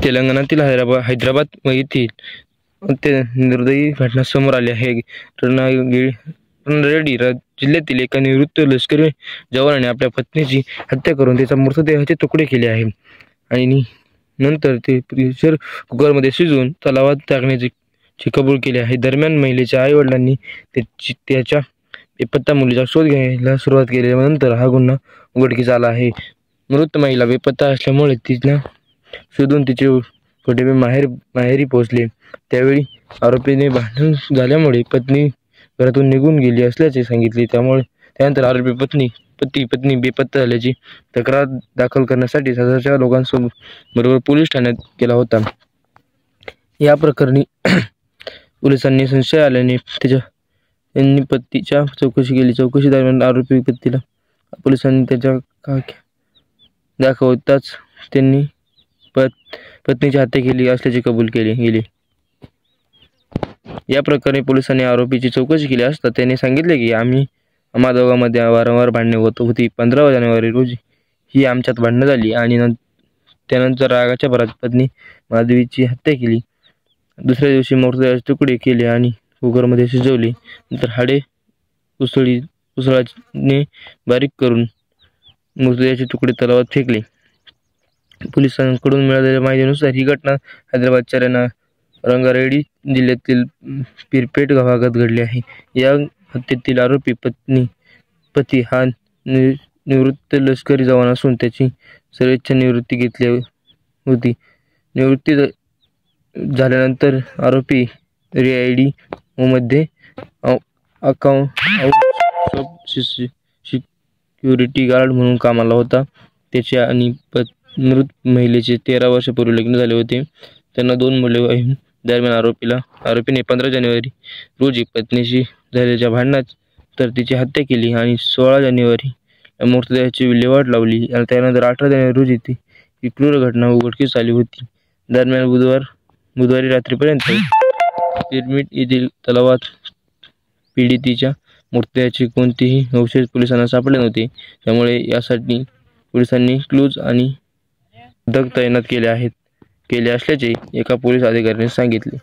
तेलंगणातील हैदराबाद येथील निर्दयी घटना समोर आली आहे। रंगारेड्डी जिल्ह्यातील एका निवृत्त लष्करी जवानाने आपल्या पत्नीची हत्या करून त्याचा मृतदेहाचे तुकडे केले आहे आणि नंतर ते प्रेशर कुकरमध्ये शिजवून तलावात टाकण्याचे कबूल केले आहे। दरम्यान महिलेच्या आई-वडिलांनी त्याच्या बेपत्ता मुलीचा शोध घ्यायला सुरुवात केल्यानंतर हा गुन्हा उघडकीस आला आहे। मृत महिला बेपत्ता असल्यामुळे तिला शोधून तिचे कुटुंबीय माहेरी पोहोचले। त्यावेळी आरोपीने भांडण झाल्यामुळे पत्नी घरातून निघून गेली असल्याचे सांगितले। त्यानंतर आरोपी पत्नी बेपत्ता झाल्याची तक्रार दाखल करण्यासाठी शेजारच्या लोकांबरोबर पोलीस ठाण्यात गेला होता। या प्रकरणी पोलिसांनी संशय आल्याने त्यांनी पतीच्या चौकशी केली। चौकशी दरम्यान आरोपी पतीला पोलिसांनी त्याच्या खाक्या दाखवताच त्यांनी पत्नीची हत्या केली असल्याचे कबूल केले। या प्रकरणी पोलिसांनी आरोपीची चौकशी केली असता त्याने सांगितले की आम्हा दोघांमध्ये वारंवार भांडणे होत होती। 15 जानेवारी रोजी ही आमच्यात भांडणं झाली आणि त्यानंतर रागाच्या भरात पत्नी माधवीची हत्या केली। दुसऱ्या दिवशी मृतदेहाचे तुकडे केले आणि कुकरमध्ये शिजवले। नंतर हाडे उसळाने बारीक करून मृतदेहाचे तुकडे तलावात फेकले। पोलिसांकडून मिळालेल्या माहितीनुसार ही घटना हैदराबादच्या रंगारेड्डी जिल्ह्यातील पीरपेट भागात घडली आहे। या हत्येतील आरोपी पती हा निवृत्त लष्करी जवान असून त्याची सर्वोच्च निवृत्ती घेतली होती। निवृत्ती झाल्यानंतर आरोपी रेआयडी मध्ये सिक्युरिटी गार्ड म्हणून कामाला होता। त्याचे आणि मृत महिलेचे 13 वर्षापूर्वी लग्न झाले होते। त्यांना 2 मुले आहेत। दरम्यान आरोपीने 15 जानेवारी रोजी पत्नीशी झालेल्या भांडणात तर तिची हत्या केली आणि 16 जानेवारी मृतदेहाची विल्हेवाट लावली। त्यानंतर 18 जानेवारी रोजी ही क्रूर घटना उघडकीस आली होती। दरम्यान बुधवारी रात्रीपर्यंत पिरमिड येथील तलावात पीडितेच्या मृतदेहाचे कोणतेही अवशेष पोलिसांना सापडले नव्हते। त्यामुळे यासाठी पोलिसांनी क्लूज आणि पथक तैनात केले असल्याचे एका पोलीस अधिकाऱ्याने सांगितले।